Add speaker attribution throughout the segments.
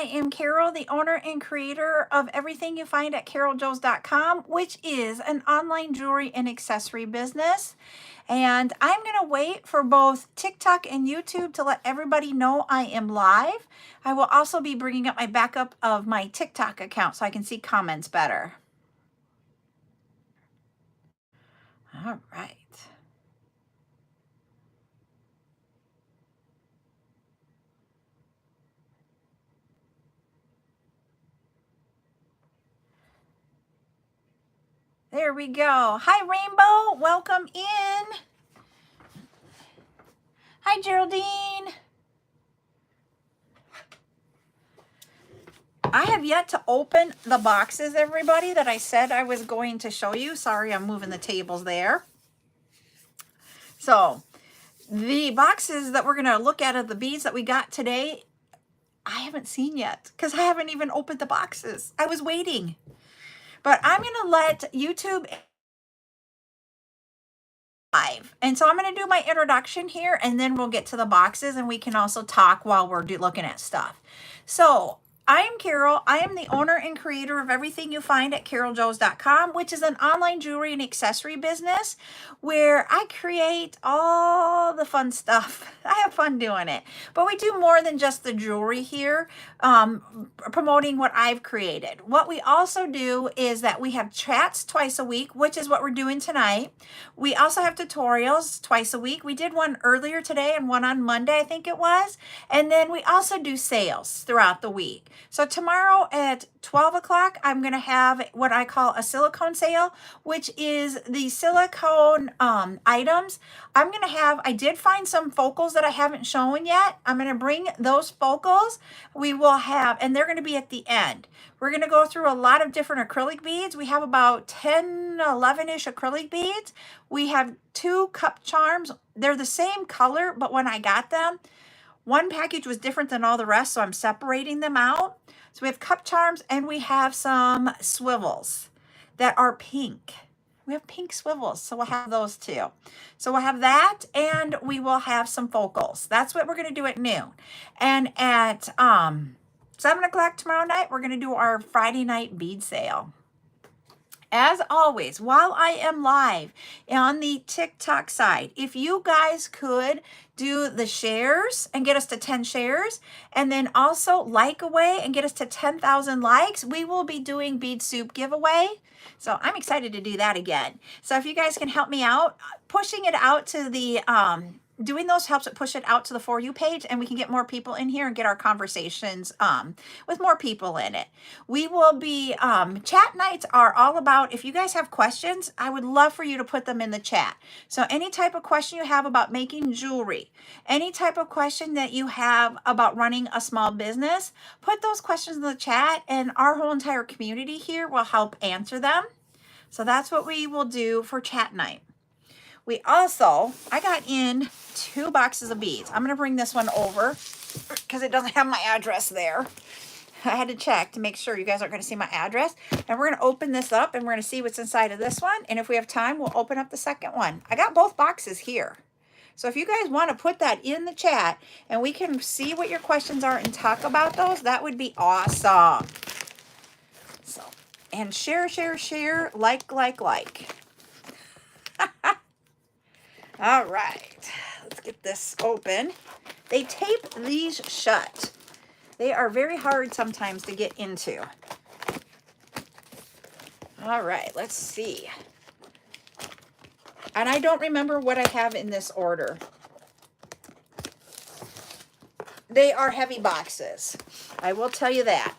Speaker 1: I am Carol, the owner and creator of everything you find at CarolJo's.com, which is an online jewelry and accessory business. And I'm going to wait for both TikTok and YouTube to let everybody know I am live. I will also be bringing up my backup of my TikTok account so I can see comments better. All right. There we go. Hi, Rainbow. Welcome in. Hi, Geraldine. I have yet to open the boxes, everybody, that I said I was going to show you. Sorry, I'm moving the tables there. So the boxes that we're going to look at of the beads that we got today, I haven't seen yet because I haven't even opened the boxes. I was waiting. But I'm going to let YouTube live. And so I'm going to do my introduction here and then we'll get to the boxes and we can also talk while we're looking at stuff. So I am Carol. I am the owner and creator of everything you find at CarolJo's.com, which is an online jewelry and accessory business where I create all the fun stuff. I have fun doing it. But we do more than just the jewelry here, promoting what I've created. What we also do is that we have chats twice a week, which is what we're doing tonight. We also have tutorials twice a week. We did one earlier today and one on Monday, I think it was. And then we also do sales throughout the week. So tomorrow at 12 o'clock, I'm going to have what I call a silicone sale, which is the silicone items. I'm going to have, I did find some focals that I haven't shown yet. I'm going to bring those focals. We will have, and they're going to be at the end. We're going to go through a lot of different acrylic beads. We have about 10, 11-ish acrylic beads. We have 2 cup charms. They're the same color, but when I got them, one package was different than all the rest, so I'm separating them out. So we have cup charms and we have some swivels that are pink. We have pink swivels, so we'll have those too. So we'll have that and we will have some focals. That's what we're going to do at noon. And at 7 o'clock tomorrow night, we're going to do our Friday night bead sale. As always, while I am live on the TikTok side, if you guys could do the shares and get us to 10 shares, and then also like away and get us to 10,000 likes, we will be doing bead soup giveaway. So I'm excited to do that again. So if you guys can help me out, pushing it out to the, doing those helps it push it out to the For You page and we can get more people in here and get our conversations with more people in it. We will be, chat nights are all about, if you guys have questions, I would love for you to put them in the chat. So any type of question you have about making jewelry, any type of question that you have about running a small business, put those questions in the chat and our whole entire community here will help answer them. So that's what we will do for chat night. We also, I got in 2 boxes of beads. I'm going to bring this one over because it doesn't have my address there. I had to check to make sure you guys aren't going to see my address. And we're going to open this up and we're going to see what's inside of this one. And if we have time, we'll open up the second one. I got both boxes here. So if you guys want to put that in the chat and we can see what your questions are and talk about those, that would be awesome. So, and share, like. All right, let's get this open. They tape these shut. They are very hard sometimes to get into. All right, let's see. And I don't remember what I have in this order. They are heavy boxes. I will tell you that.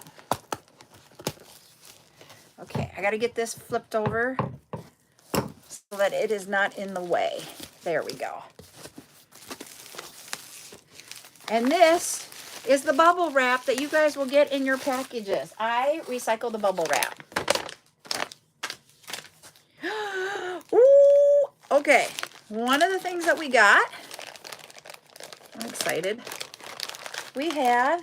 Speaker 1: Okay, I got to get this flipped over so that it is not in the way. There we go. And this is the bubble wrap that you guys will get in your packages. I recycle the bubble wrap. Ooh, okay. One of the things that we got, I'm excited. We have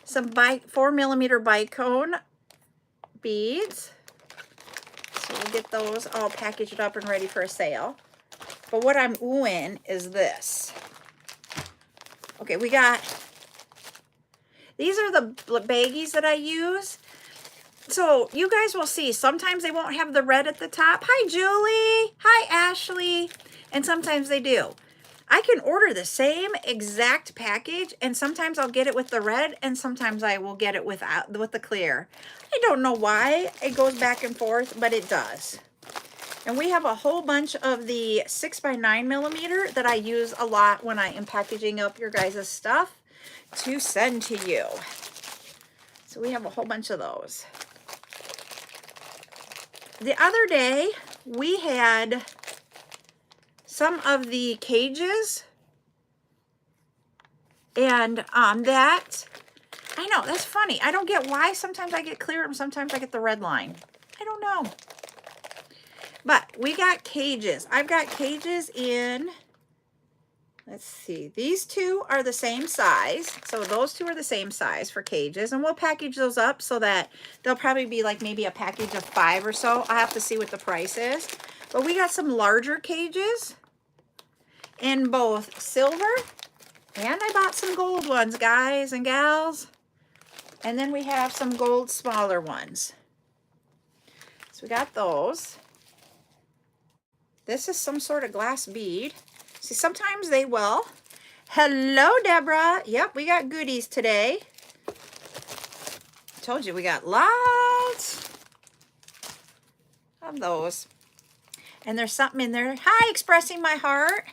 Speaker 1: some 4mm bicone beads. So we'll get those all packaged up and ready for a sale. But what I'm oohing is this. Okay, we got, These are the baggies that I use. So you guys will see, sometimes they won't have the red at the top. Hi, Julie. Hi, Ashley. And sometimes they do. I can order the same exact package, and sometimes I'll get it with the red, and sometimes I will get it with the clear. I don't know why it goes back and forth, but it does. And we have a whole bunch of the 6x9mm that I use a lot when I am packaging up your guys' stuff to send to you. So we have a whole bunch of those. The other day, we had some of the cages, and that, I know, that's funny. I don't get why sometimes I get clear and sometimes I get the red line. I don't know. But we got cages. I've got cages in, let's see, these two are the same size. So those two are the same size for cages, and we'll package those up so that they'll probably be like maybe a package of 5 or so. I'll have to see what the price is. But we got some larger cages in both silver, and I bought some gold ones, guys and gals. And then we have some gold smaller ones. So we got those. This is some sort of glass bead. See, sometimes they will. Hello, Deborah. Yep, we got goodies today. Told you we got lots of those. And there's something in there. Hi, Expressing My Heart.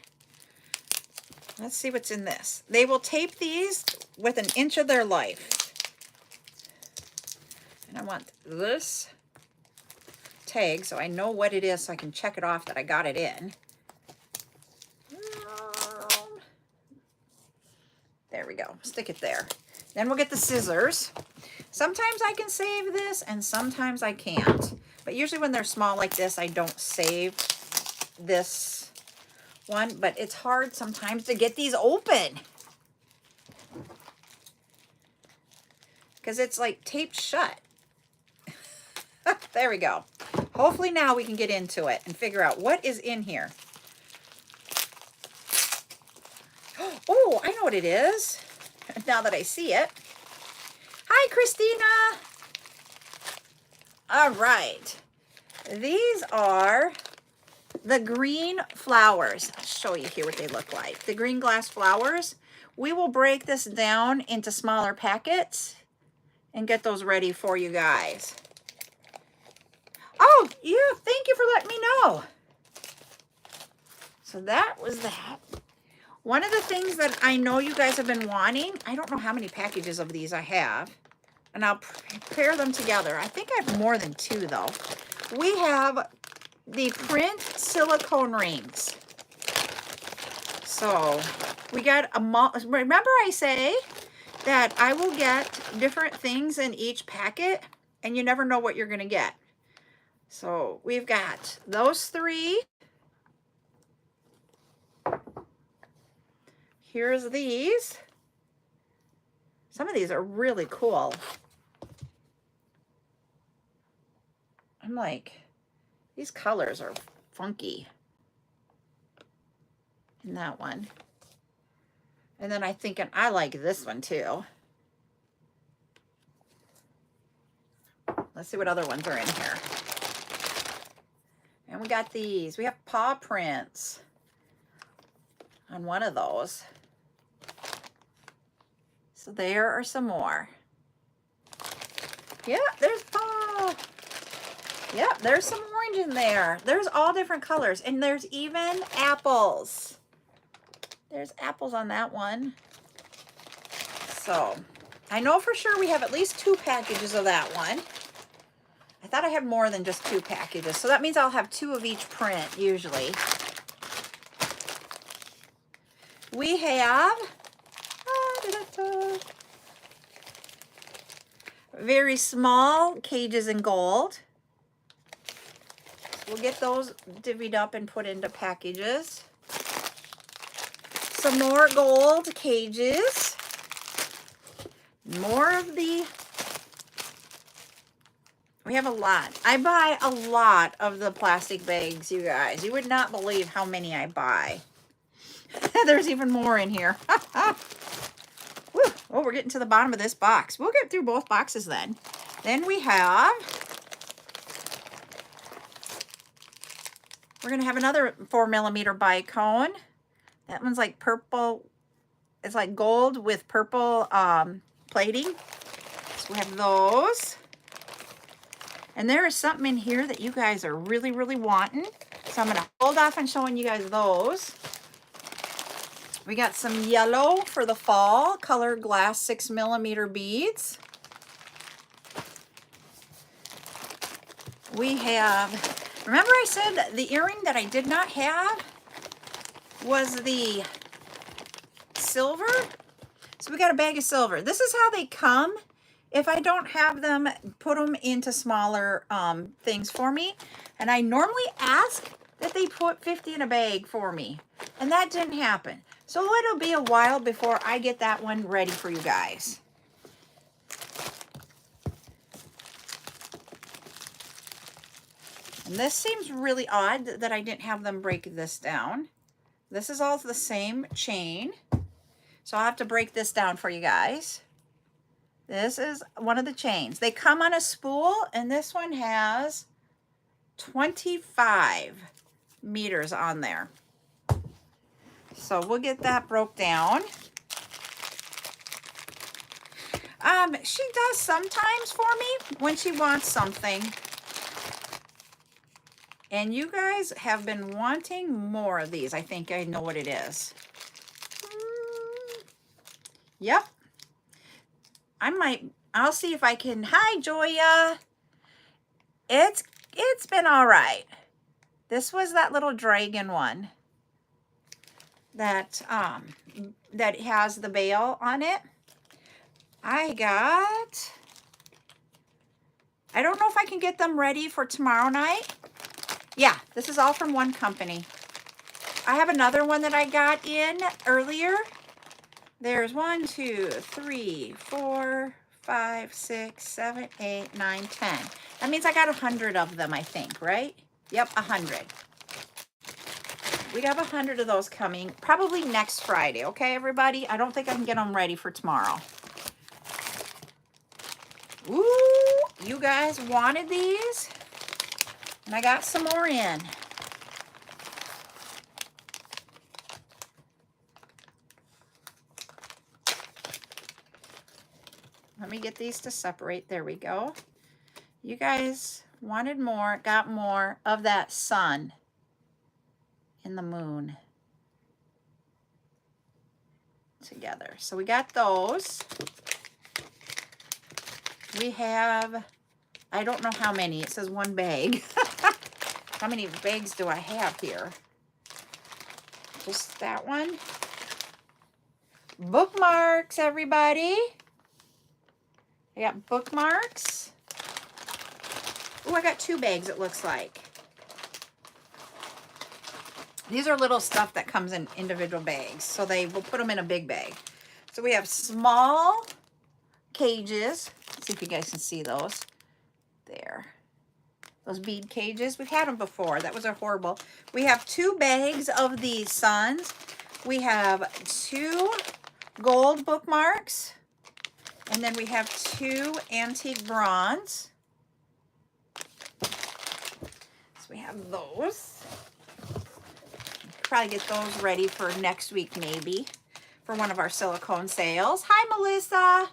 Speaker 1: Let's see what's in this. They will tape these with 1 inch of their life. And I want this tag so I know what it is so I can check it off that I got it in. There we go. Stick it there. Then we'll get the scissors. Sometimes I can save this and sometimes I can't. But usually when they're small like this, I don't save this one. But it's hard sometimes to get these open, because it's like taped shut. There we go. Hopefully now we can get into it and figure out what is in here. Oh, I know what it is now that I see it. Hi, Christina. All right. These are the green flowers. I'll show you here what they look like. The green glass flowers. We will break this down into smaller packets and get those ready for you guys. Oh, yeah, thank you for letting me know. So that was that. One of the things that I know you guys have been wanting, I don't know how many packages of these I have, and I'll pair them together. I think I have more than 2 though. We have the print silicone rings. So we got remember I say that I will get different things in each packet and you never know what you're gonna get. So we've got those 3. Here's these. Some of these are really cool. I'm like, these colors are funky in that one. And then I'm thinking, I like this one too. Let's see what other ones are in here. And we got these. We have paw prints on one of those. So there are some more. Yeah, there's paw. Yeah, there's some orange in there. There's all different colors. And there's even apples. There's apples on that one. So I know for sure we have at least 2 packages of that one. I thought I had more than just 2 packages. So that means I'll have 2 of each print usually. We have very small cages in gold. We'll get those divvied up and put into packages. Some more gold cages. More of the... We have a lot. I buy a lot of the plastic bags, you guys. You would not believe how many I buy. There's even more in here. Woo, Oh, we're getting to the bottom of this box. We'll get through both boxes then. Then we have, we're going to have another 4mm bicone. That one's like purple. It's like gold with purple plating. So we have those. And there is something in here that you guys are really, really wanting. So I'm going to hold off on showing you guys those. We got some yellow for the fall, colored glass 6mm beads. We have, remember I said the earring that I did not have was the silver? So we got a bag of silver. This is how they come. If I don't have them, put them into smaller things for me. And I normally ask that they put 50 in a bag for me. And that didn't happen. So it'll be a while before I get that one ready for you guys. And this seems really odd that I didn't have them break this down. This is all the same chain. So I'll have to break this down for you guys. This is one of the chains. They come on a spool, and this one has 25 meters on there. So we'll get that broke down. She does sometimes for me when she wants something. And you guys have been wanting more of these. I think I know what it is. Yep. I'll see if I can, hi Joya. It's been all right. This was that little dragon one that has the veil on it. I don't know if I can get them ready for tomorrow night. Yeah, this is all from one company. I have another one that I got in earlier. There's 1, 2, 3, 4, 5, 6, 7, 8, 9, 10. That means I got 100 of them, I think, right? Yep, 100. We have 100 of those coming probably next Friday, okay, everybody? I don't think I can get them ready for tomorrow. Ooh, you guys wanted these, and I got some more in. Let me get these to separate. There we go. You guys wanted more, got more of that sun and the moon together. So we got those. We have, I don't know how many. It says one bag. How many bags do I have here? Just that one. Bookmarks, everybody. I got bookmarks. Oh, I got 2 bags, it looks like. These are little stuff that comes in individual bags, so they will put them in a big bag. So we have small cages. Let's see if you guys can see those. There. Those bead cages. We've had them before. That was a horrible. We have 2 bags of the suns. We have 2 gold bookmarks. And then we have 2 antique bronze. So we have those. Probably get those ready for next week maybe, for one of our silicone sales. Hi, Melissa.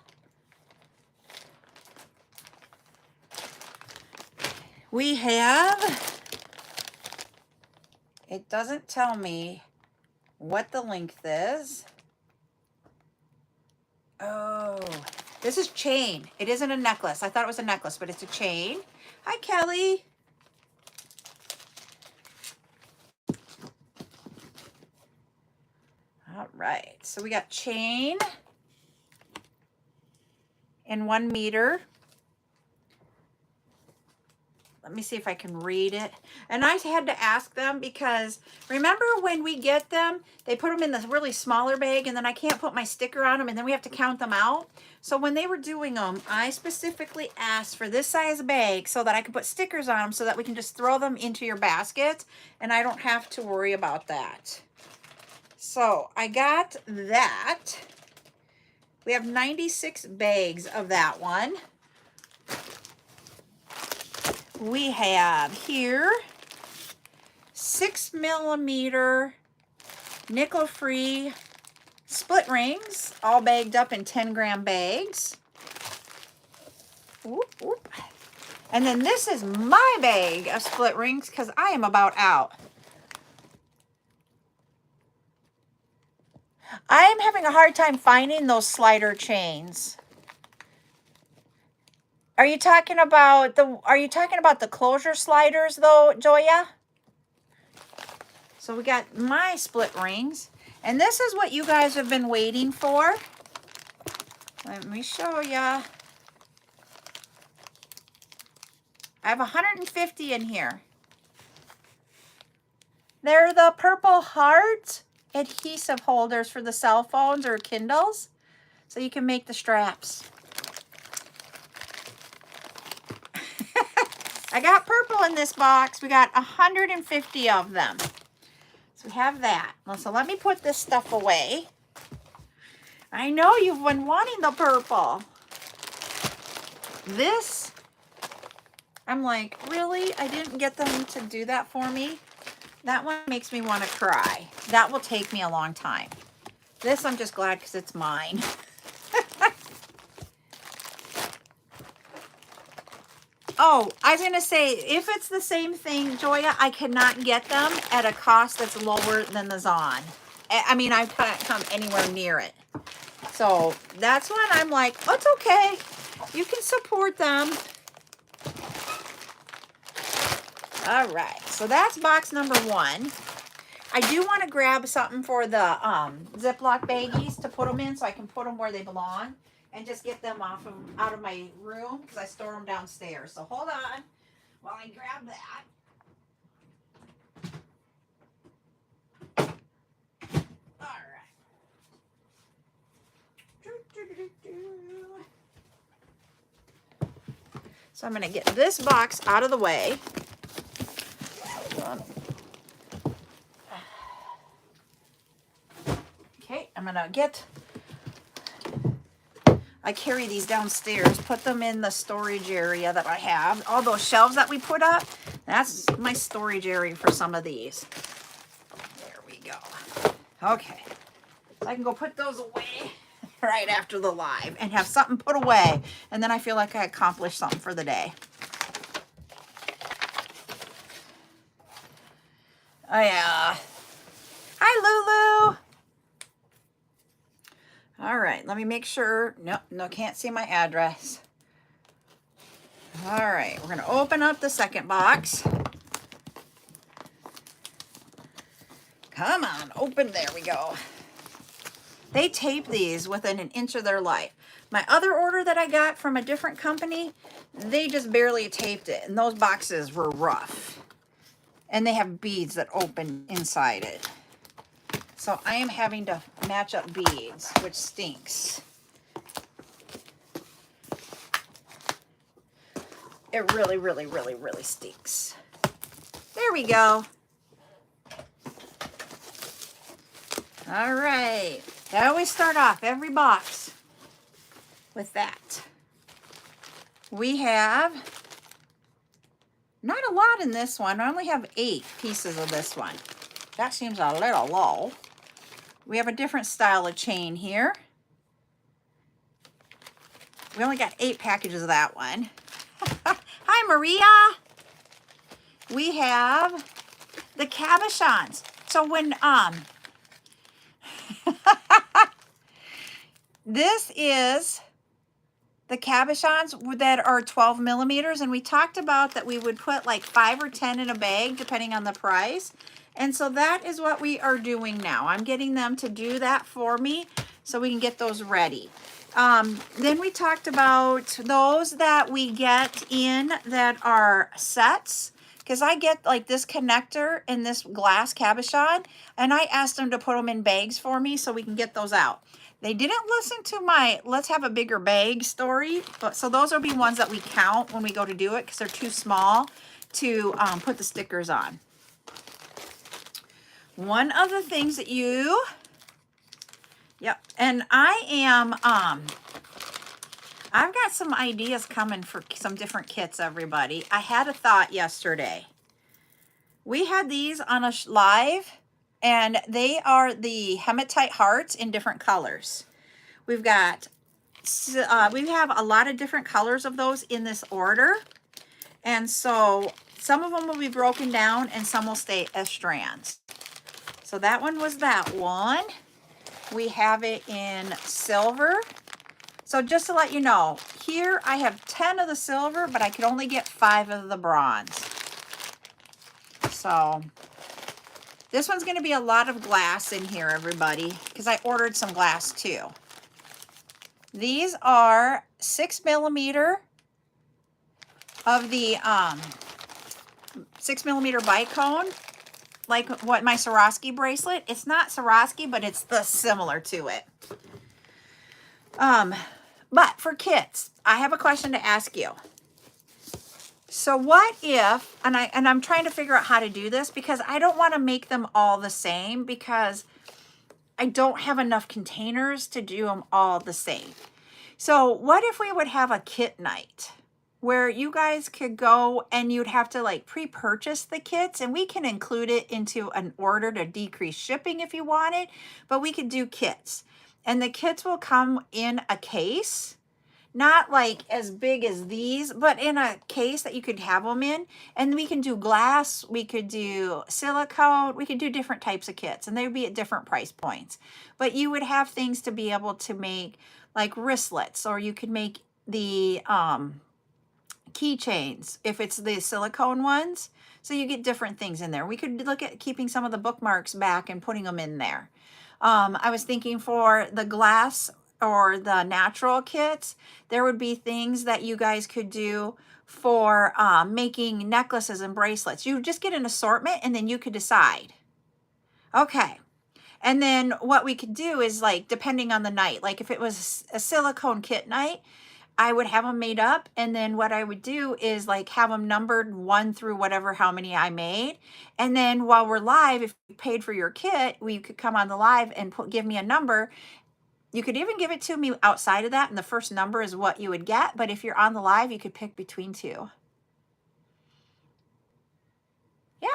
Speaker 1: We have, it doesn't tell me what the length is. Oh, this is chain. It isn't a necklace. I thought it was a necklace, but it's a chain. Hi, Kelly. All right, so we got chain in 1 meter. Let me see if I can read it. And I had to ask them because remember when we get them, they put them in this really smaller bag and then I can't put my sticker on them and then we have to count them out. So when they were doing them, I specifically asked for this size bag so that I could put stickers on them so that we can just throw them into your basket and I don't have to worry about that. So I got that. We have 96 bags of that one. We have here 6mm nickel-free split rings, all bagged up in 10-gram bags. Whoop, whoop. And then this is my bag of split rings because I am about out. I am having a hard time finding those slider chains. Are you talking about the closure sliders though, Joya? So we got my split rings, and this is what you guys have been waiting for. Let me show ya. I have 150 in here. They're the purple heart adhesive holders for the cell phones or Kindles, so you can make the straps. I got purple in this box. We got 150 of them. So we have that. So let me put this stuff away. I know you've been wanting the purple. This, I'm like, really? I didn't get them to do that for me? That one makes me want to cry. That will take me a long time. This, I'm just glad because it's mine. Oh, I was going to say, if it's the same thing, Joya, I cannot get them at a cost that's lower than the Zon. I mean, I can't come anywhere near it. So that's when I'm like, oh, it's okay. You can support them. All right. So that's box number 1. I do want to grab something for the Ziploc baggies to put them in so I can put them where they belong. And just get them out of my room because I store them downstairs. So hold on while I grab that. All right. So I'm going to get this box out of the way. Okay, I'm going to get... I carry these downstairs, put them in the storage area that I have. All those shelves that we put up, that's my storage area for some of these. There we go. Okay. So I can go put those away right after the live and have something put away. And then I feel like I accomplished something for the day. Oh, yeah. Hi, Lulu. All right, let me make sure. No, can't see my address. All right, we're going to open up the second box. Come on, open. There we go. They tape these within an inch of their life. My other order that I got from a different company, they just barely taped it, and those boxes were rough. And they have beads that open inside it. So I am having to match up beads, which stinks. It really, really, really, really stinks. There we go. All right. I always start off every box with that. We have not a lot in this one. I only have 8 pieces of this one. That seems a little low. We have a different style of chain here. We only got 8 packages of that one. Hi, Maria. We have the cabochons. So when, this is the cabochons that are 12 millimeters. And we talked about that we would put like 5 or 10 in a bag, depending on the price. And so that is what we are doing now. I'm getting them to do that for me so we can get those ready. Then we talked about those that we get in that are sets. Because I get like this connector and this glass cabochon. And I asked them to put them in bags for me so we can get those out. They didn't listen to my let's have a bigger bag story. But so those will be ones that we count when we go to do it because they're too small to put the stickers on. One of the things that you Yep. And I've got some ideas coming for some different kits, everybody. I had a thought yesterday. We had these on a live, and they are the hematite hearts in different colors. We've got, we have a lot of different colors of those in this order. And so some of them will be broken down and some will stay as strands. So that one was that one. We have it in silver. So just to let you know, here I have 10 of the silver, but I could only get 5 of the bronze. So this one's going to be a lot of glass in here, everybody, because I ordered some glass too. These are 6mm of the 6mm bicone, like what my Swarovski bracelet. It's not Swarovski, but it's the similar to it. But for kits, I have a question to ask you. So what if, and I'm trying to figure out how to do this because I don't want to make them all the same because I don't have enough containers to do them all the same. So what if we would have a kit night where you guys could go and you'd have to like pre-purchase the kits, and we can include it into an order to decrease shipping if you want it, but we could do kits. And the kits will come in a case, not like as big as these, but in a case that you could have them in. And we can do glass, we could do silicone, we could do different types of kits, and they would be at different price points. But you would have things to be able to make like wristlets, or you could make the keychains if it's the silicone ones. So you get different things in there. We could look at keeping some of the bookmarks back and putting them in there. I was thinking for the glass or the natural kits, there would be things that you guys could do for making necklaces and bracelets. You just get an assortment and then you could decide. Okay. And then what we could do is, like, depending on the night, like if it was a silicone kit night, I would have them made up. And then what I would do is like have them numbered 1 through whatever, how many I made. And then while we're live, if you paid for your kit, we could come on the live and give me a number. You could even give it to me outside of that, and the first number is what you would get. But if you're on the live, you could pick between 2. Yeah.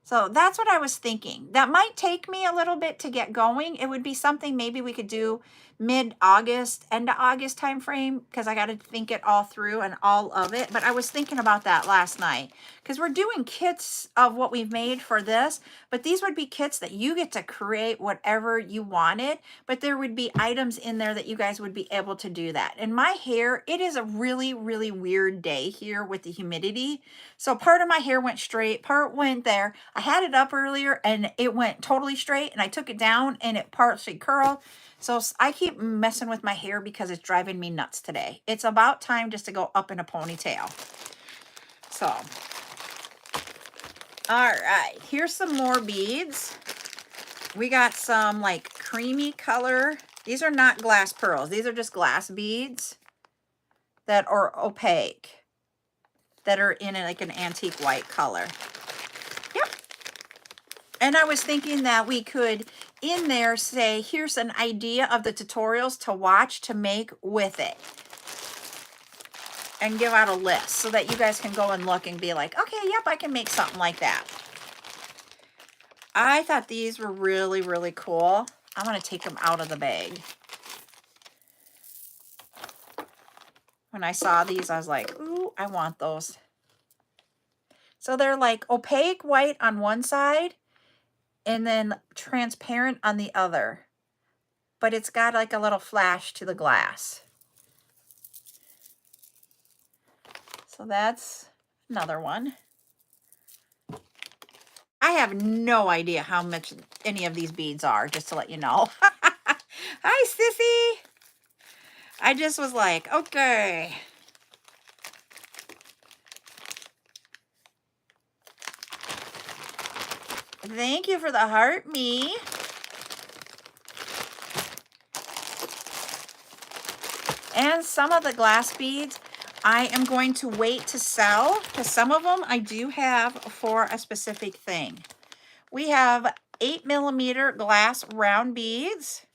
Speaker 1: So that's what I was thinking. That might take me a little bit to get going. It would be something maybe we could do mid-August, end of August time frame, because I got to think it all through and all of it. But I was thinking about that last night because we're doing kits of what we've made for this, but these would be kits that you get to create whatever you wanted, but there would be items in there that you guys would be able to do that. And my hair, it is a really, really weird day here with the humidity. So part of my hair went straight, part went there. I had it up earlier and it went totally straight, and I took it down and it partially curled. So I keep messing with my hair because it's driving me nuts today. It's about time just to go up in a ponytail. So, all right, here's some more beads. We got some like creamy color. These are not glass pearls. These are just glass beads that are opaque, that are in like an antique white color. Yep. And I was thinking that we could in there say, here's an idea of the tutorials to watch to make with it, and give out a list so that you guys can go and look and be like, okay, yep, I can make something like that. I thought these were really, really cool. I'm going to take them out of the bag. When I saw these, I was like, ooh, I want those. So they're like opaque white on one side and then transparent on the other, but it's got like a little flash to the glass. So that's another one. I have no idea how much any of these beads are, just to let you know. Hi, Sissy. I just was like, okay. Thank you for the heart, me. And some of the glass beads I am going to wait to sell, because some of them I do have for a specific thing. We have 8mm glass round beads.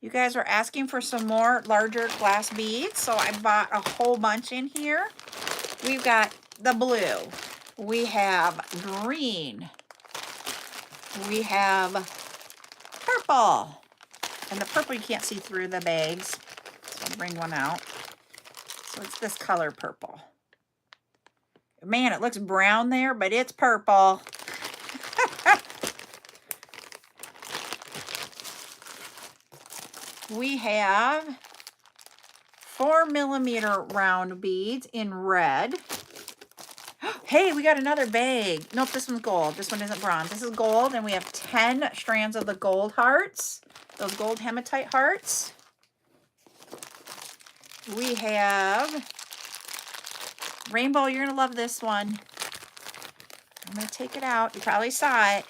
Speaker 1: You guys are asking for some more larger glass beads, so I bought a whole bunch in here. We've got the blue. We have green. We have purple. And the purple you can't see through the bags. So I'll bring one out. So it's this color purple. Man, it looks brown there, but it's purple. We have 4mm round beads in red. Hey, we got another bag. Nope, this one's gold. This one isn't bronze. This is gold, and we have 10 strands of the gold hearts. Those gold hematite hearts. We have rainbow. You're going to love this one. I'm going to take it out. You probably saw it.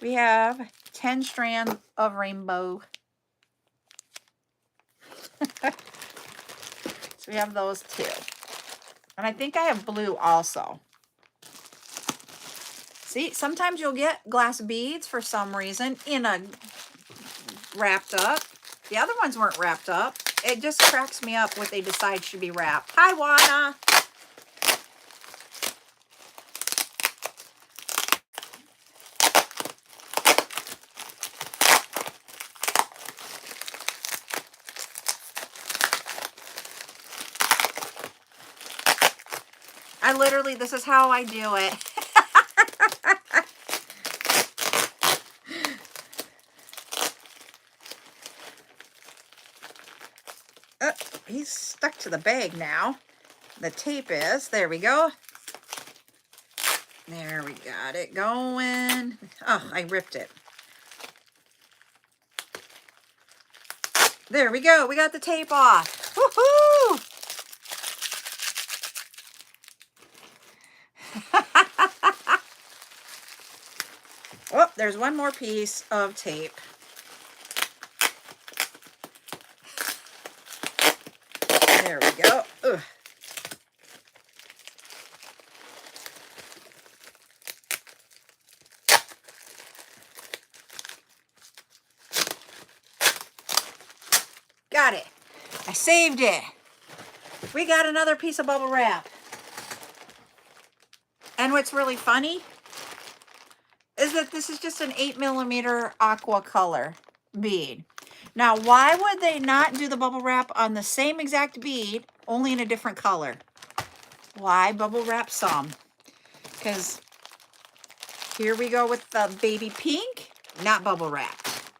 Speaker 1: We have 10 strands of rainbow. So we have those two. And I think I have blue also. See, sometimes you'll get glass beads for some reason in a wrapped up. The other ones weren't wrapped up. It just cracks me up what they decide should be wrapped. Hi, Wana. I literally, this is how I do it. He's stuck to the bag now. The tape is. There we go. There we got it going. Oh, I ripped it. There we go. We got the tape off. Woohoo! Oh, there's one more piece of tape. There we go. Ugh. Got it. I saved it. We got another piece of bubble wrap. And what's really funny is that this is just an 8mm aqua color bead. Now, why would they not do the bubble wrap on the same exact bead, only in a different color? Why bubble wrap some? Because here we go with the baby pink, not bubble wrapped.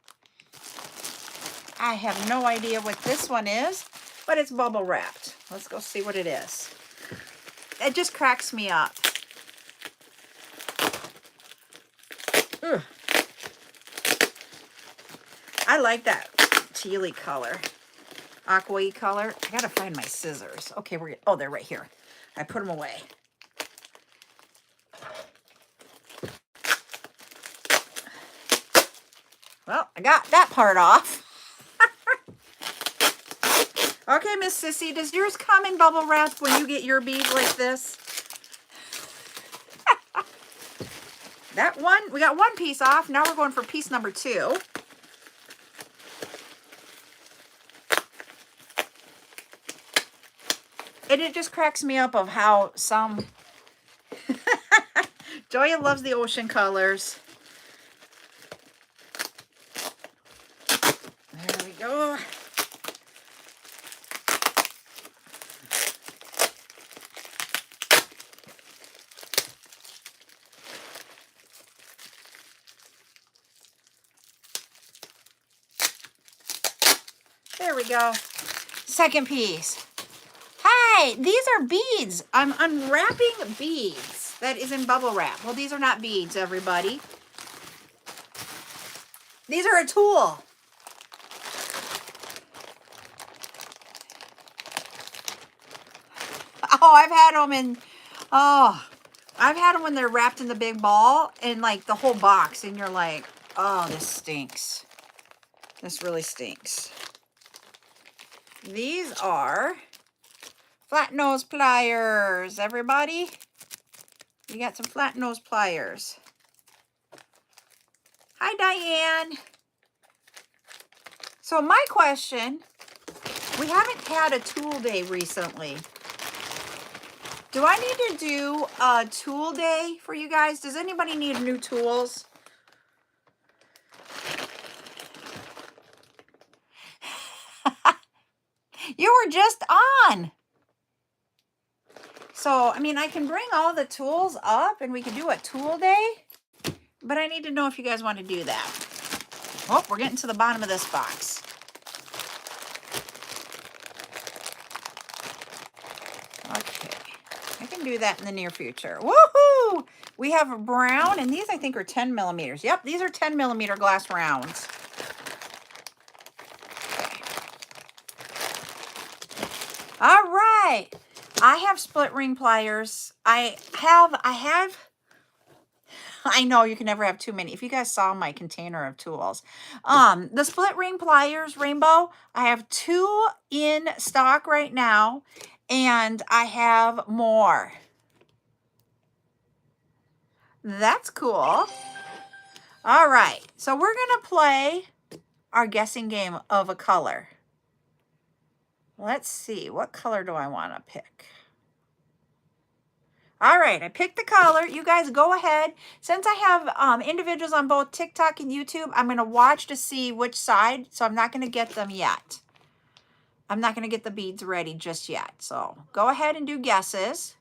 Speaker 1: I have no idea what this one is, but it's bubble wrapped. Let's go see what it is. It just cracks me up. Ugh. I like that tealy color, aqua-y color. I gotta find my scissors. Okay, oh, they're right here. I put them away. Well, I got that part off. Okay, Miss Sissy, does yours come in bubble wrap when you get your beads like this? That one, we got one piece off. Now we're going for piece number 2. And it just cracks me up of how some... Joya loves the ocean colors. There we go. There we go. Second piece. Hi, these are beads. I'm unwrapping beads that is in bubble wrap. Well, these are not beads, everybody. These are a tool. Oh, I've had them when they're wrapped in the big ball and like the whole box, and you're like, oh, this stinks. This really stinks. These are flat nose pliers, everybody. You got some flat nose pliers. Hi, Diane. So my question, we haven't had a tool day recently. Do I need to do a tool day for you guys? Does anybody need new tools? You were just on. So, I mean, I can bring all the tools up and we can do a tool day, but I need to know if you guys want to do that. Oh, we're getting to the bottom of this box. Okay, I can do that in the near future. Woohoo! We have a brown, and these I think are 10 millimeters. Yep, these are 10 millimeter glass rounds. Okay. All right. I have split ring pliers. I know you can never have too many. If you guys saw my container of tools, the split ring pliers, Rainbow, I have 2 in stock right now, and I have more. That's cool. All right, so we're gonna play our guessing game of a color. Let's see, what color do I want to pick? All right, I picked the color. You guys go ahead. Since I have individuals on both TikTok and YouTube, I'm going to watch to see which side, so I'm not going to get them yet. I'm not going to get the beads ready just yet. So go ahead and do guesses.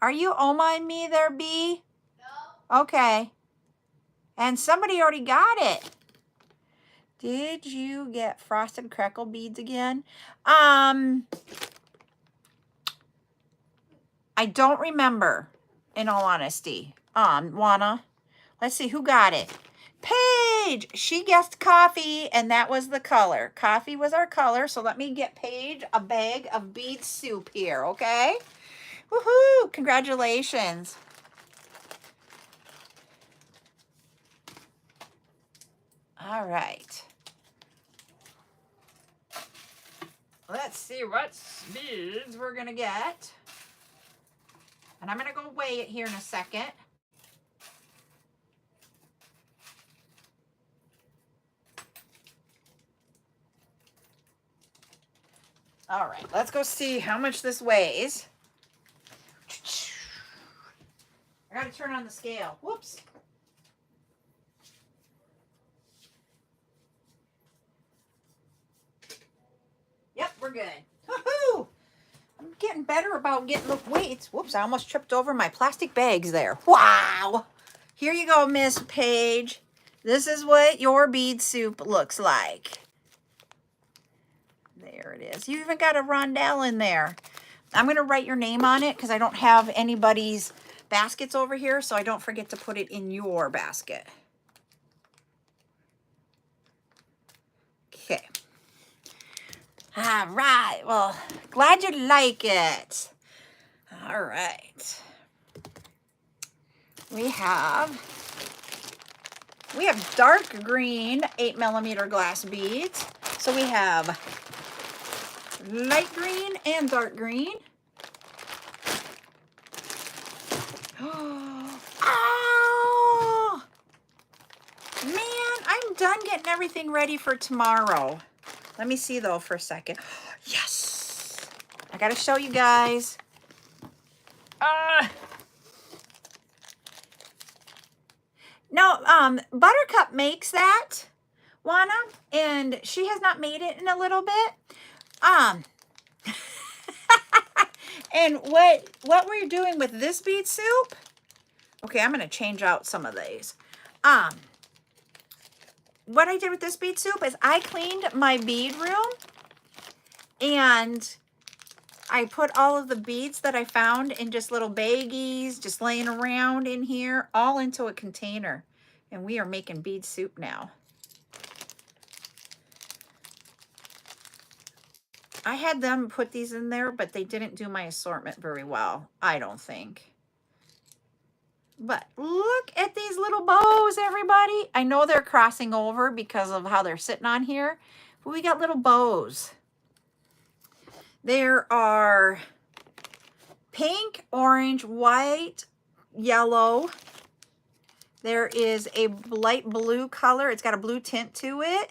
Speaker 1: Are you oh-my me there, B? No. Okay. And somebody already got it. Did you get frosted crackle beads again? I don't remember, in all honesty. Juana, let's see who got it. Paige, she guessed coffee, and that was the color. Coffee was our color, so let me get Paige a bag of bead soup here, okay? Woohoo! Congratulations. All right. Let's see what beads we're going to get. And I'm going to go weigh it here in a second. All right, let's go see how much this weighs. I got to turn on the scale. Whoops. Yep, we're good. Woohoo! I'm getting better about getting the weights. Whoops, I almost tripped over my plastic bags there. Wow! Here you go, Miss Paige. This is what your bead soup looks like. There it is. You even got a rondelle in there. I'm going to write your name on it because I don't have anybody's baskets over here, so I don't forget to put it in your basket. Okay. All right. Well, glad you like it. All right. We have dark green 8 millimeter glass beads. So we have light green and dark green. Oh, man, I'm done getting everything ready for tomorrow. Let me see though for a second. Yes, I gotta show you guys. No, Buttercup makes that, Juana, and she has not made it in a little bit. And what we're doing with this bead soup, okay, I'm going to change out some of these. What I did with this bead soup is I cleaned my bead room and I put all of the beads that I found in just little baggies, just laying around in here, all into a container. And we are making bead soup now. I had them put these in there, but they didn't do my assortment very well, I don't think. But look at these little bows, everybody. I know they're crossing over because of how they're sitting on here, but we got little bows. There are pink, orange, white, yellow, There is a light blue color. It's got a blue tint to it.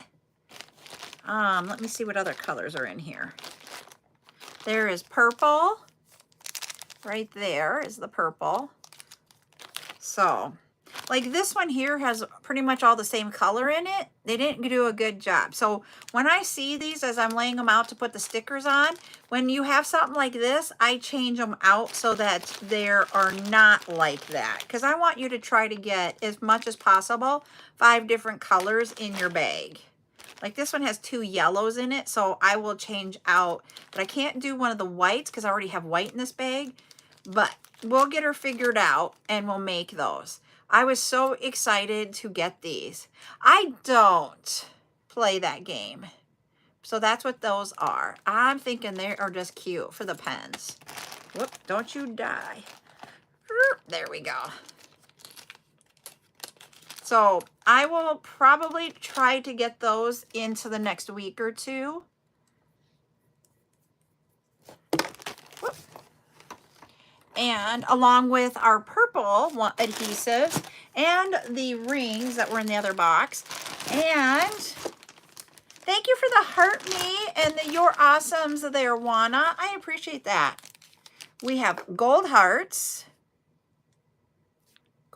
Speaker 1: Let me see what other colors are in here. There is purple. Right there is the purple. So, like this one here has pretty much all the same color in it. They didn't do a good job. So when I see these as I'm laying them out to put the stickers on, when you have something like this, I change them out so that they are not like that. Because I want you to try to get, as much as possible, 5 different colors in your bag. Like this one has 2 yellows in it, so I will change out. But I can't do one of the whites because I already have white in this bag. But we'll get her figured out and we'll make those. I was so excited to get these. I don't play that game. So that's what those are. I'm thinking they are just cute for the pens. Whoop, don't you die. There we go. So I will probably try to get those into the next week or 2. Whoop. And along with our purple adhesives and the rings that were in the other box. And thank you for the heart me and the You're Awesomes there, Juana. I appreciate that. We have gold hearts.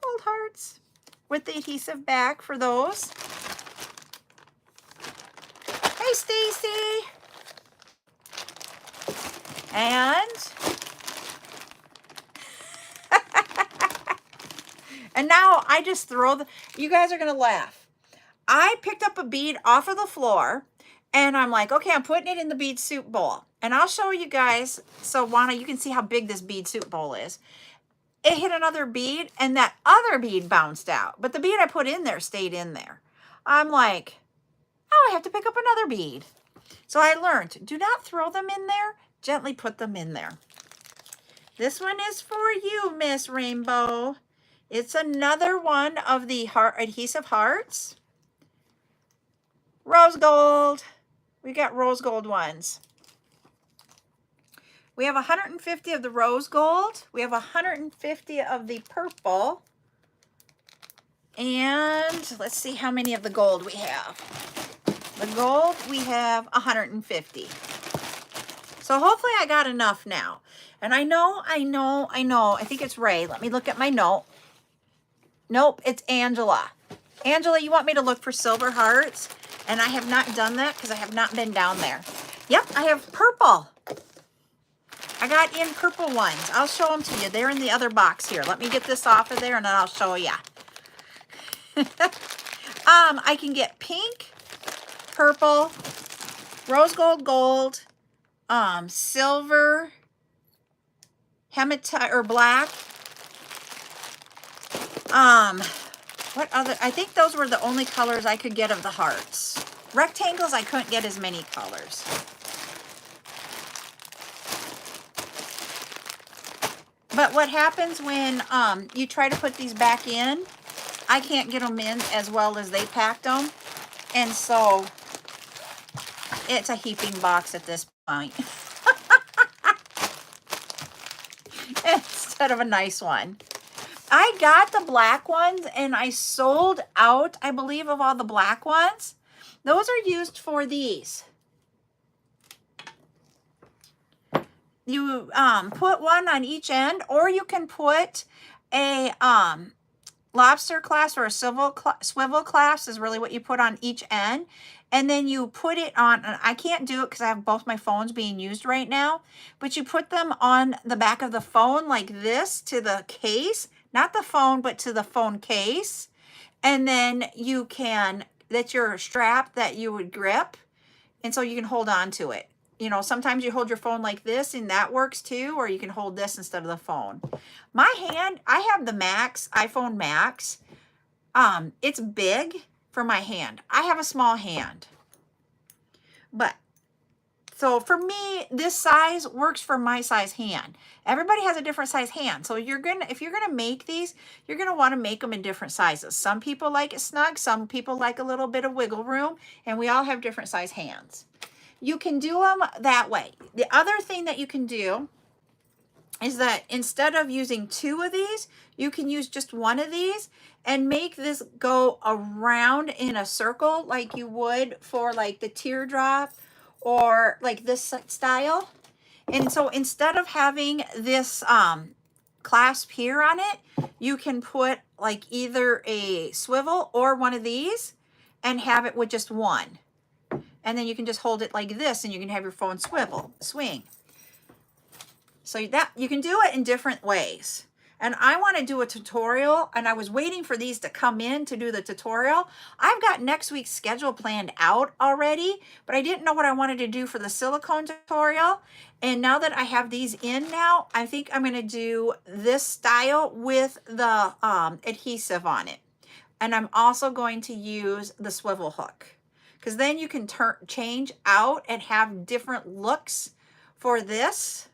Speaker 1: Gold hearts. With the adhesive back for those. Hey, Stacy. And now I just throw the, you guys are going to laugh. I picked up a bead off of the floor and I'm like, okay, I'm putting it in the bead soup bowl. And I'll show you guys. So Juana, you can see how big this bead soup bowl is. It hit another bead and that other bead bounced out. But the bead I put in there stayed in there. I'm like, oh, I have to pick up another bead. So I learned, do not throw them in there. Gently put them in there. This one is for you, Miss Rainbow. It's another one of the heart adhesive hearts. Rose gold. We got rose gold ones. We have 150 of the rose gold. We have 150 of the purple. And let's see how many of the gold we have. The gold, we have 150. So hopefully I got enough now. And I know. I think it's Ray. Let me look at my note. Nope, it's Angela. Angela, you want me to look for silver hearts? And I have not done that because I have not been down there. Yep, I have purple. I got in purple ones. I'll show them to you. They're in the other box here. Let me get this off of there and then I'll show you. I can get pink, purple, rose gold, gold, silver, hematite or black. What other? I think those were the only colors I could get of the hearts. Rectangles, I couldn't get as many colors. But what happens when you try to put these back in, I can't get them in as well as they packed them. And so it's a heaping box at this point. Instead of a nice one. I got the black ones and I sold out, I believe, of all the black ones. Those are used for these. You put one on each end, or you can put a lobster clasp or a swivel clasp is really what you put on each end. And then you put it on, and I can't do it because I have both my phones being used right now, but you put them on the back of the phone like this to the case, not the phone, but to the phone case. And then you can, that's your strap that you would grip. And so you can hold on to it. You know, sometimes you hold your phone like this and that works too, or you can hold this instead of the phone. My hand, I have the Max, iPhone Max. It's big for my hand. I have a small hand. But, so for me, this size works for my size hand. Everybody has a different size hand. So if you're gonna make these, you're gonna want to make them in different sizes. Some people like it snug, some people like a little bit of wiggle room, and we all have different size hands. You can do them that way. The other thing that you can do is that instead of using 2 of these, you can use just 1 of these and make this go around in a circle like you would for like the teardrop or like this style. And so instead of having this clasp here on it, you can put like either a swivel or one of these and have it with just one. And then you can just hold it like this and you can have your phone swing. So that you can do it in different ways. And I want to do a tutorial, and I was waiting for these to come in to do the tutorial. I've got next week's schedule planned out already, but I didn't know what I wanted to do for the silicone tutorial. And now that I have these in now, I think I'm going to do this style with the adhesive on it. And I'm also going to use the swivel hook, because then you can change out and have different looks for this.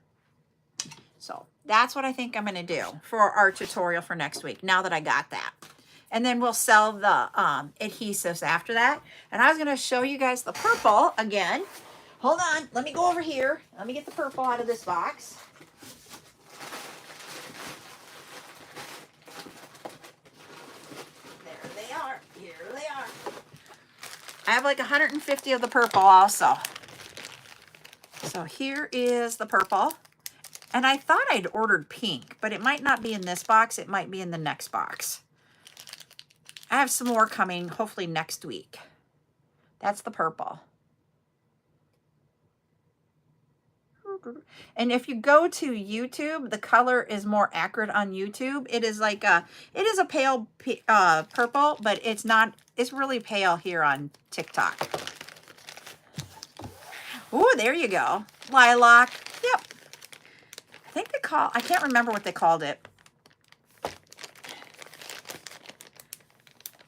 Speaker 1: So that's what I think I'm going to do for our tutorial for next week, now that I got that. And then we'll sell the adhesives after that. And I was going to show you guys the purple again. Hold on. Let me go over here. Let me get the purple out of this box. There they are. Here they are. I have like 150 of the purple also. So here is the purple. And I thought I'd ordered pink, but it might not be in this box. It might be in the next box. I have some more coming, hopefully next week. That's the purple. And if you go to YouTube, the color is more accurate on YouTube. It is like it is a pale purple, but it's not, it's really pale here on TikTok. Ooh, there you go. Lilac. Yep. I think I can't remember what they called it.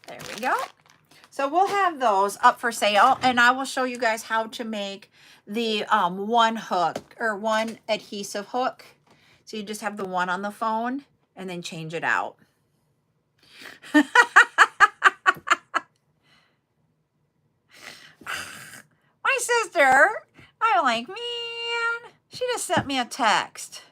Speaker 1: There we go. So we'll have those up for sale, and I will show you guys how to make the one hook or one adhesive hook. So you just have the one on the phone and then change it out. My sister, I'm like, man, she just sent me a text.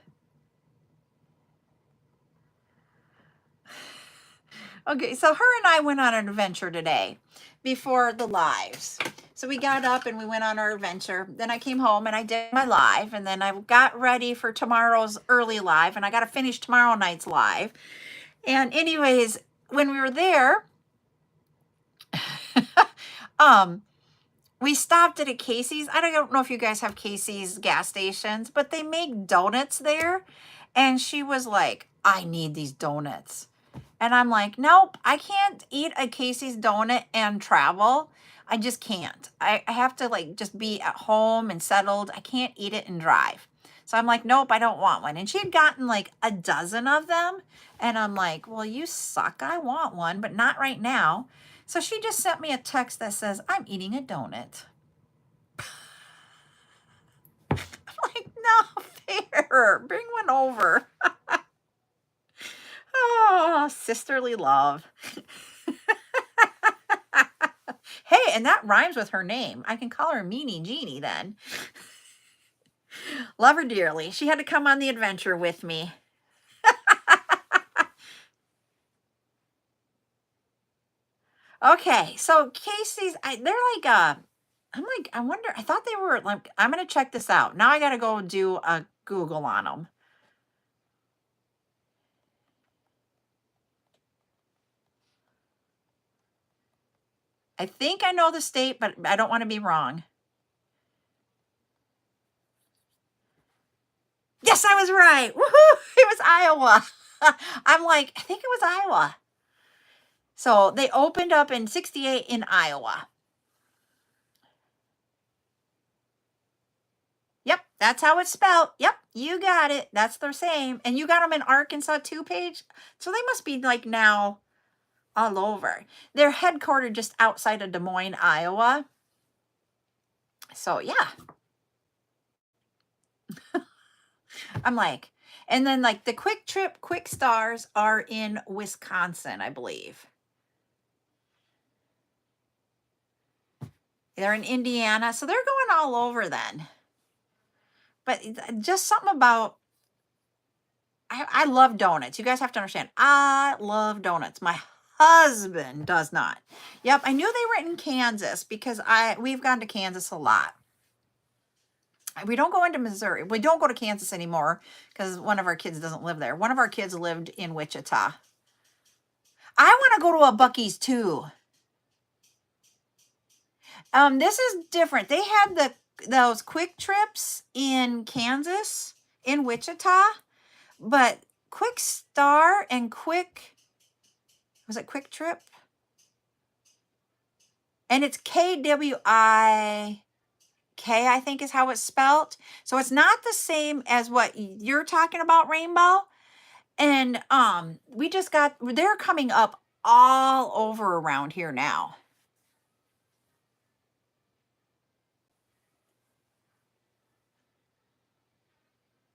Speaker 1: Okay, so her and I went on an adventure today before the lives. So we got up and we went on our adventure. Then I came home and I did my live, and then I got ready for tomorrow's early live, and I got to finish tomorrow night's live. And anyways, when we were there, we stopped at a Casey's. I don't know if you guys have Casey's gas stations, but they make donuts there. And she was like, I need these donuts. And I'm like, nope, I can't eat a Casey's donut and travel. I just can't. I have to like just be at home and settled. I can't eat it and drive. So I'm like, nope, I don't want one. And she had gotten like a dozen of them. And I'm like, well, you suck. I want one, but not right now. So she just sent me a text that says, I'm eating a donut. I'm like, no, fair. Bring one over. Oh, sisterly love. Hey, and that rhymes with her name. I can call her Meanie Jeannie then. Love her dearly. She had to come on the adventure with me. Okay, so Casey's, they're like, I'm like, I wonder, I thought they were like, I'm going to check this out. Now I got to go do a Google on them. I think I know the state, but I don't want to be wrong. Yes, I was right. Woohoo! It was Iowa. I'm like, I think it was Iowa. So they opened up in 68 in Iowa. Yep, that's how it's spelled. Yep, you got it. That's the same. And you got them in Arkansas too, Paige? So they must be like now all over. They're headquartered just outside of Des Moines, Iowa. So yeah. I'm like, and then like the Quick Trip Quick Stars are in Wisconsin, I believe. They're in Indiana. So they're going all over then. But just something about I love donuts. You guys have to understand. I love donuts. My husband does not. Yep, I knew they were in Kansas because we've gone to Kansas a lot. We don't go into Missouri. We don't go to Kansas anymore because one of our kids doesn't live there. One of our kids lived in Wichita. I want to go to a Buc-ee's too. This is different. They had those quick trips in Kansas, in Wichita, but Quick Star and was it Quick Trip? And it's KWIK, I think is how it's spelled. So it's not the same as what you're talking about, Rainbow. And they're coming up all over around here now.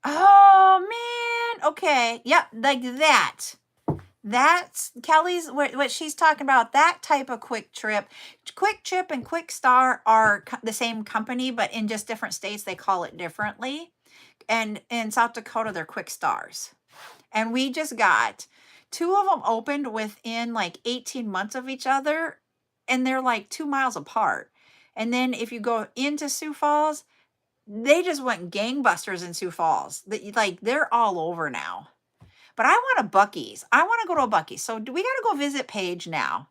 Speaker 1: Oh man. Okay. Yep, like that. That's Kelly's what she's talking about, that type of Quick Trip. Quick Trip and Quick Star are the same company, but in just different states they call it differently. And in South Dakota they're Quick Stars. And we just got 2 of them opened within like 18 months of each other, and they're like 2 miles apart. And then if you go into Sioux Falls, they just went gangbusters in Sioux Falls. They're all over now. But I want a Buc-ee's. I want to go to a Buc-ee's. So we got to go visit Paige now.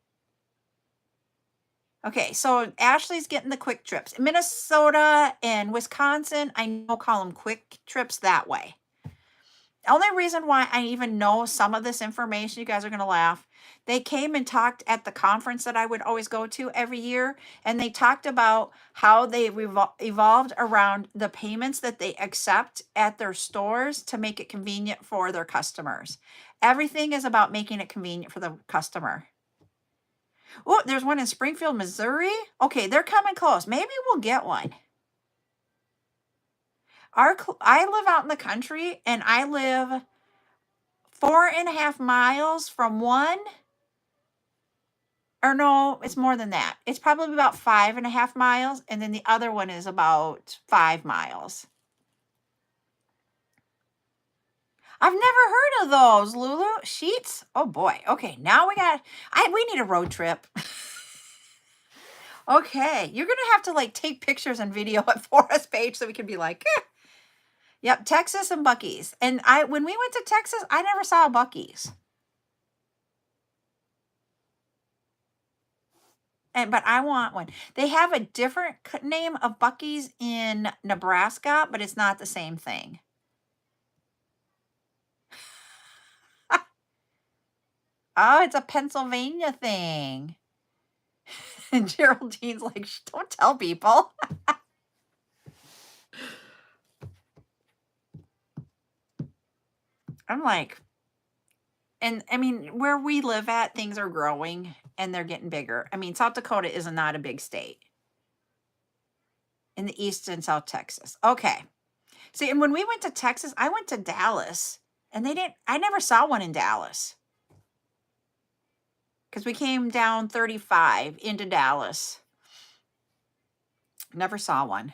Speaker 1: Okay, so Ashley's getting the quick trips. Minnesota and Wisconsin, I know, call them quick trips that way. The only reason why I even know some of this information, you guys are going to laugh. They came and talked at the conference that I would always go to every year, and they talked about how they evolved around the payments that they accept at their stores to make it convenient for their customers. Everything is about making it convenient for the customer. Oh, there's one in Springfield, Missouri. Okay, they're coming close. Maybe we'll get one. I live out in the country, and I live 4.5 miles from one. Or no, it's more than that. It's probably about 5.5 miles, and then the other one is about 5 miles. I've never heard of those, Lulu. Sheets? Oh boy. Okay, now we need a road trip. Okay, you're gonna have to like take pictures and video it for us, Paige, so we can be like, eh. Yep, Texas and Buc-ee's. And when we went to Texas, I never saw a Buc-ee's. But I want one. They have a different name of Buc-ee's in Nebraska, but it's not the same thing. Oh, it's a Pennsylvania thing. And Geraldine's like, don't tell people. I'm like, and I mean, where we live at, things are growing and they're getting bigger. I mean, South Dakota is not a big state. In the East and South Texas. Okay. See, and when we went to Texas, I went to Dallas, and I never saw one in Dallas. Because we came down 35 into Dallas. Never saw one.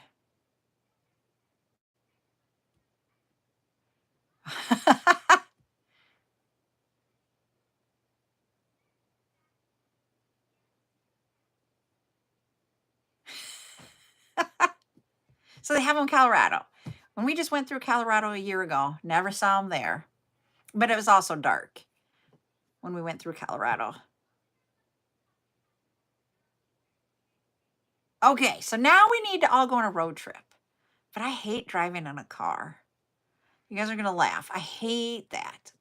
Speaker 1: So they have them in Colorado. When we just went through Colorado a year ago, never saw them there. But it was also dark when we went through Colorado. Okay, so now we need to all go on a road trip. But I hate driving in a car. You guys are going to laugh. I hate that.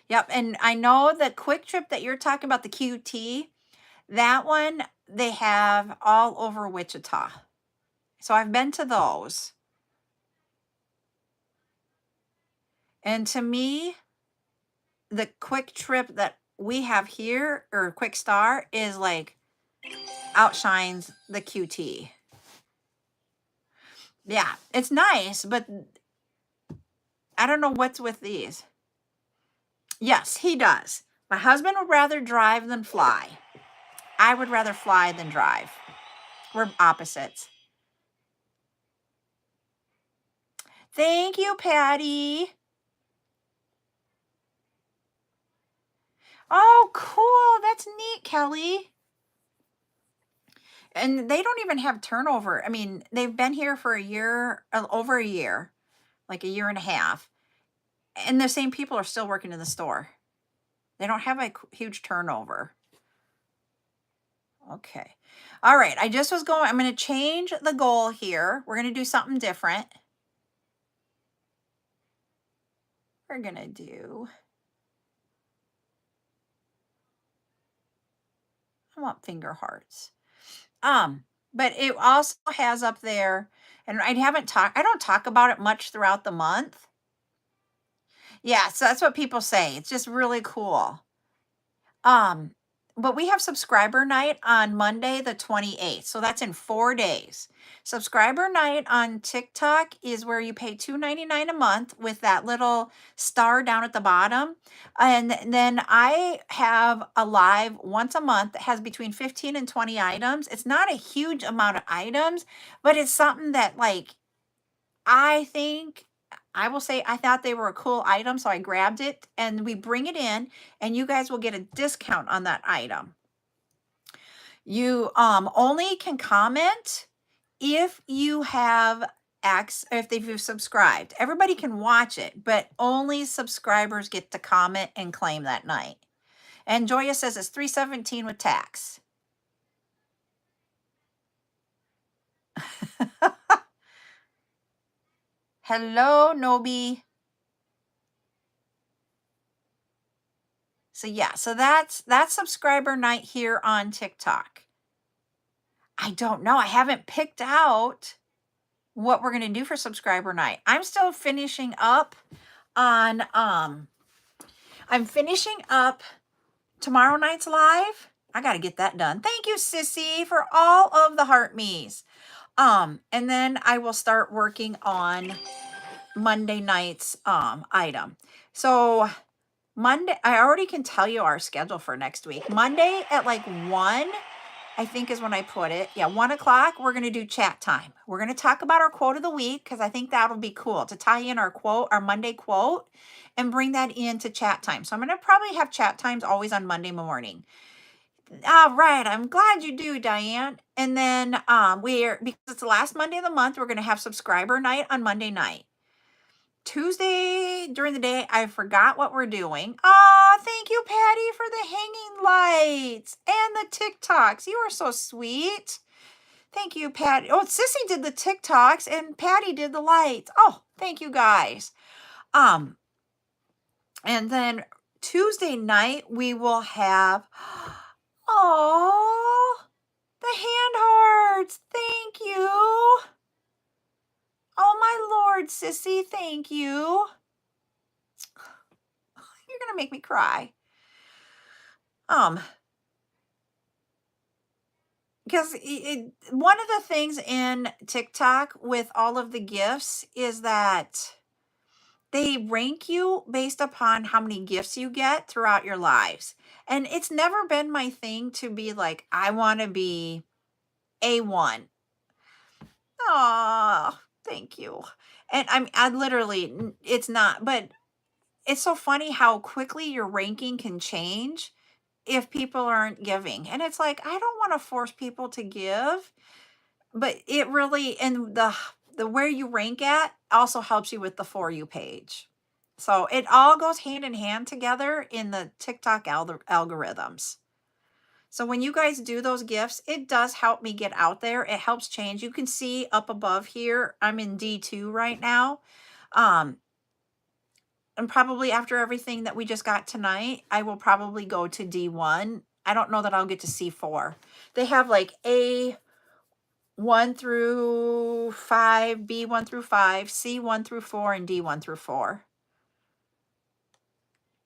Speaker 1: Yep, and I know the quick trip that you're talking about, the QT, that one they have all over Wichita. So I've been to those. And to me, the quick trip that we have here, or Quick Star, is like outshines the QT. Yeah, it's nice, but I don't know what's with these. Yes, he does. My husband would rather drive than fly. I would rather fly than drive. We're opposites. Thank you, Patty. Oh, cool. That's neat, Kelly. And they don't even have turnover. I mean, they've been here for a year, over a year, like a year and a half. And the same people are still working in the store. They don't have a huge turnover. Okay. All right. I'm going to change the goal here. We're going to do something different. We're going to do, I want finger hearts. But it also has up there, and I don't talk about it much throughout the month. Yeah, so that's what people say. It's just really cool. But we have subscriber night on Monday the 28th. So that's in 4 days. Subscriber night on TikTok is where you pay $2.99 a month with that little star down at the bottom. And then I have a live once a month that has between 15 and 20 items. It's not a huge amount of items, but it's something that I will say I thought they were a cool item, so I grabbed it, and we bring it in, and you guys will get a discount on that item. You only can comment if you have if you've subscribed. Everybody can watch it, but only subscribers get to comment and claim that night. And Joya says it's $3.17 with tax. Hello, Nobi. So yeah, so that's subscriber night here on TikTok. I don't know. I haven't picked out what we're going to do for subscriber night. I'm still finishing up on I'm finishing up tomorrow night's live. I got to get that done. Thank you, Sissy, for all of the heart me's. And then I will start working on Monday night's item. So Monday, I already can tell you our schedule for next week. Monday at like 1, I think is when I put it. Yeah, 1 o'clock, we're going to do chat time. We're going to talk about our quote of the week because I think that'll be cool to tie in our quote, our Monday quote, and bring that into chat time. So I'm going to probably have chat times always on Monday morning. All right, I'm glad you do, Diane. And then because it's the last Monday of the month, we're going to have subscriber night on Monday night. Tuesday during the day, I forgot what we're doing. Oh, thank you, Patty, for the hanging lights and the TikToks. You are so sweet. Thank you, Patty. Oh, Sissy did the TikToks and Patty did the lights. Oh, thank you guys. And then Tuesday night we will have the hand hearts. Thank you. Oh, my Lord, Sissy, thank you. You're going to make me cry. Because one of the things in TikTok with all of the gifts is that they rank you based upon how many gifts you get throughout your lives. And it's never been my thing to be like, I want to be A1. Oh, thank you. And I literally, it's not, but it's so funny how quickly your ranking can change if people aren't giving. And it's like, I don't want to force people to give, but it really, and the where you rank at also helps you with the For You page. So it all goes hand in hand together in the TikTok algorithms. So when you guys do those gifts, it does help me get out there. It helps change. You can see up above here, I'm in D2 right now. And probably after everything that we just got tonight, I will probably go to D1. I don't know that I'll get to C4. They have like A1 through 5, B1 through 5, C1 through 4, and D1 through 4.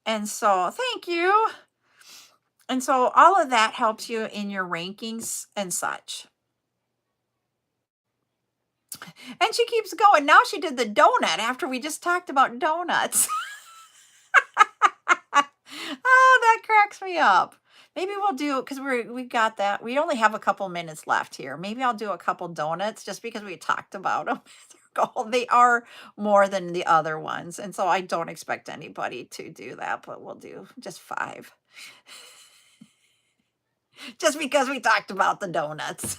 Speaker 1: And so, thank you. And so all of that helps you in your rankings and such. And she keeps going. Now she did the donut after we just talked about donuts. Oh, that cracks me up. Maybe we'll do, because we got that. We only have a couple minutes left here. Maybe I'll do a couple donuts just because we talked about them. They're circle. They are more than the other ones. And so I don't expect anybody to do that, but we'll do just 5. Just because we talked about the donuts.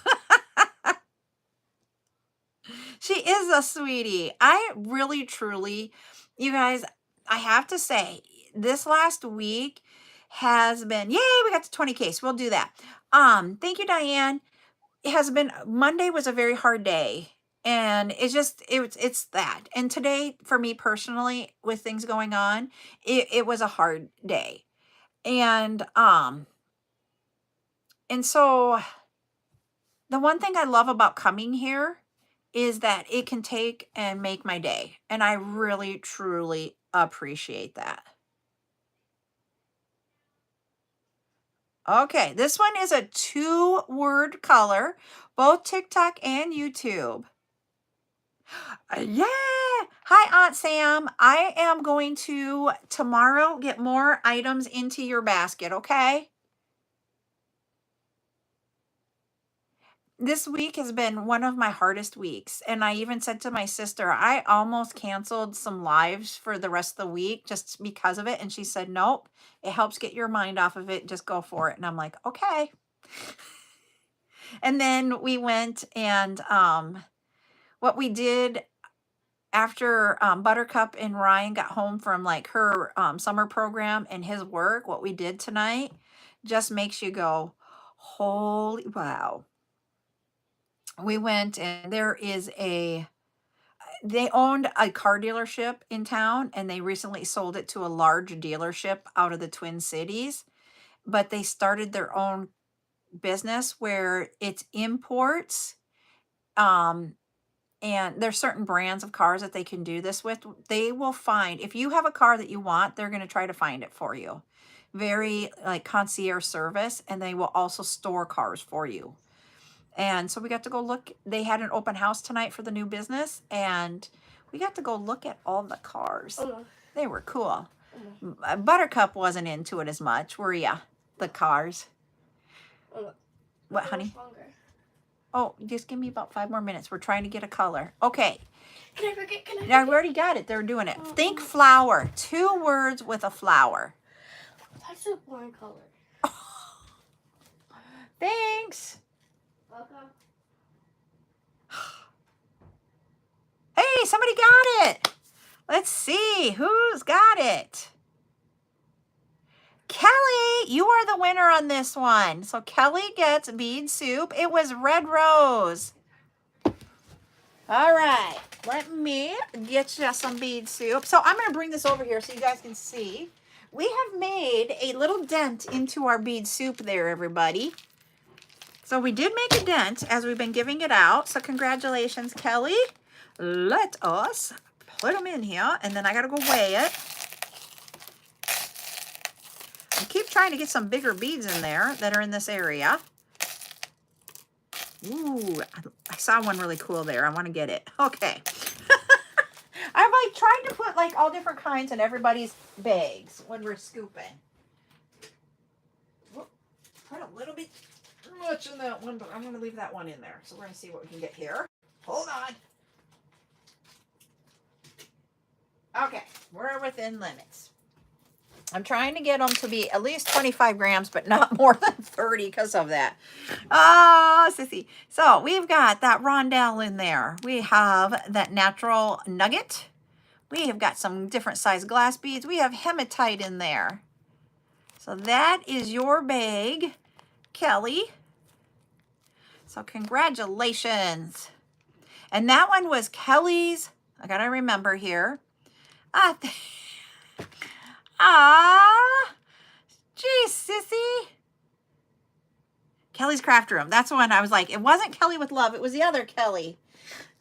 Speaker 1: She is a sweetie. I really, truly, you guys, I have to say, this last week has been, yay, we got to 20K. So we'll do that. Thank you, Diane. It has been, Monday was a very hard day. And it's that. And today, for me personally, with things going on, it was a hard day. And so the one thing I love about coming here is that it can take and make my day. And I really, truly appreciate that. Okay, this one is a 2-word color, both TikTok and YouTube. Yeah. Hi, Aunt Sam. I am going to tomorrow get more items into your basket, okay? This week has been one of my hardest weeks. And I even said to my sister, I almost canceled some lives for the rest of the week just because of it. And she said, nope, it helps get your mind off of it. Just go for it. And I'm like, okay. And then we went and what we did after Buttercup and Ryan got home from like her summer program and his work, what we did tonight just makes you go, holy wow. We went and they owned a car dealership in town and they recently sold it to a large dealership out of the Twin Cities, but they started their own business where it's imports. And there's certain brands of cars that they can do this with. They will find, if you have a car that you want, they're going to try to find it for you. Very like concierge service, and they will also store cars for you. And so we got to go look. They had an open house tonight for the new business, and we got to go look at all the cars. They were cool. Buttercup wasn't into it as much, were ya? The cars. What, honey? Oh, just give me about 5 more minutes. We're trying to get a color. Okay.
Speaker 2: Can I forget?
Speaker 1: Yeah, we already got it. They're doing it. Think flower. 2 words with a flower.
Speaker 2: That's a boring color.
Speaker 1: Thanks.
Speaker 2: Welcome.
Speaker 1: Hey, somebody got it. Let's see who's got it. Kelly, you are the winner on this one. So Kelly gets bead soup. It was red rose. All right, let me get you some bead soup. So I'm going to bring this over here so you guys can see. We have made a little dent into our bead soup there, everybody. So we did make a dent as we've been giving it out. So congratulations, Kelly. Let us put them in here, and then I got to go weigh it. I keep trying to get some bigger beads in there that are in this area. Ooh, I saw one really cool there. I want to get it. Okay. I'm like trying to put like all different kinds in everybody's bags when we're scooping. Whoop, put a little bit too much in that one, but I'm going to leave that one in there. So we're going to see what we can get here. Hold on. Okay, we're within limits. I'm trying to get them to be at least 25 grams, but not more than 30 because of that. Oh, sissy. So we've got that rondelle in there. We have that natural nugget. We have got some different size glass beads. We have hematite in there. So that is your bag, Kelly. So congratulations. And that one was Kelly's. I got to remember here. Geez, sissy. Kelly's Craft Room. That's the one I was like, it wasn't Kelly with Love. It was the other Kelly.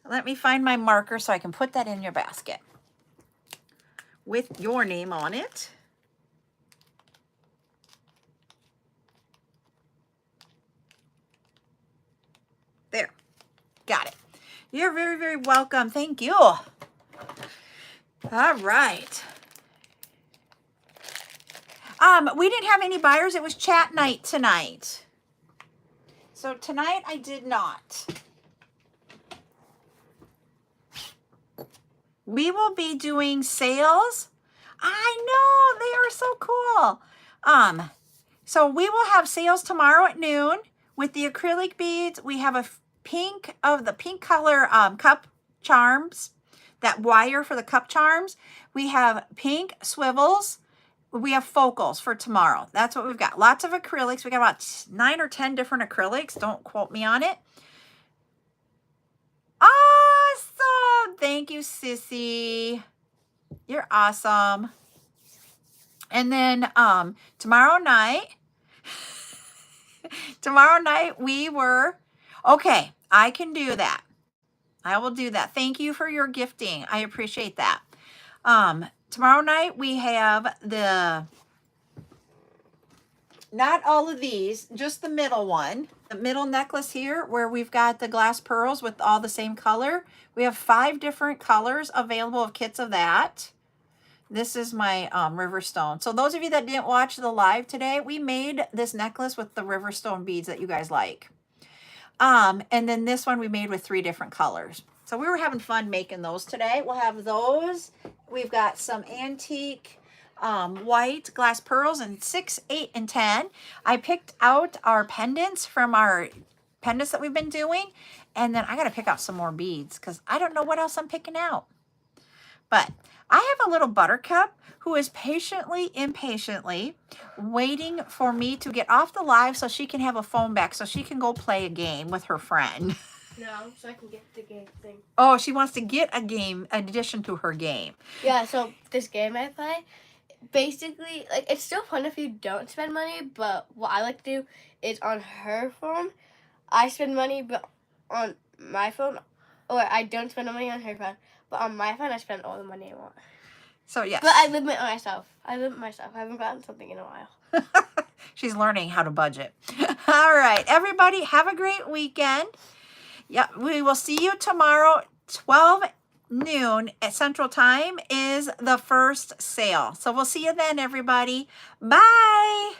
Speaker 1: Let me find my marker so I can put that in your basket with your name on it. There. Got it. You're very, very welcome. Thank you. All right. We didn't have any buyers. It was chat night tonight. So tonight I did not. we will be doing sales. I know, they are so cool. So we will have sales tomorrow at noon with the acrylic beads. We have a pink color cup charms, that wire for the cup charms. We have pink swivels. We have focals for tomorrow. That's what we've got. Lots of acrylics. We got about 9 or 10 different acrylics. Don't quote me on it. Awesome. Thank you, Sissy. You're awesome. And then tomorrow night okay, I can do that. I will do that. Thank you for your gifting. I appreciate that. Tomorrow night we have not all of these, just the middle one, the middle necklace here where we've got the glass pearls with all the same color. We have 5 different colors available of kits of that. This is my Riverstone. So those of you that didn't watch the live today, we made this necklace with the Riverstone beads that you guys like. And then this one we made with 3 different colors. So we were having fun making those today. We'll have those. We've got some antique white glass pearls in 6, 8, and 10. I picked out our pendants from our pendants that we've been doing. And then I got to pick out some more beads because I don't know what else I'm picking out. But I have a little buttercup who is impatiently waiting for me to get off the live so she can have a phone back so she can go play a game with her friend.
Speaker 2: No, so I can get the game thing.
Speaker 1: Oh, she wants to get a game in addition to her game.
Speaker 2: Yeah, so this game I play, basically, like, it's still fun if you don't spend money, but what I like to do is on her phone, I spend money, but on my phone, or I don't spend the money on her phone, but on my phone, I spend all the money I want.
Speaker 1: So, yes.
Speaker 2: But I limit myself. I haven't gotten something in a while.
Speaker 1: She's learning how to budget. All right, everybody, have a great weekend. Yeah, we will see you tomorrow, 12 noon at Central Time is the first sale. So we'll see you then, everybody. Bye.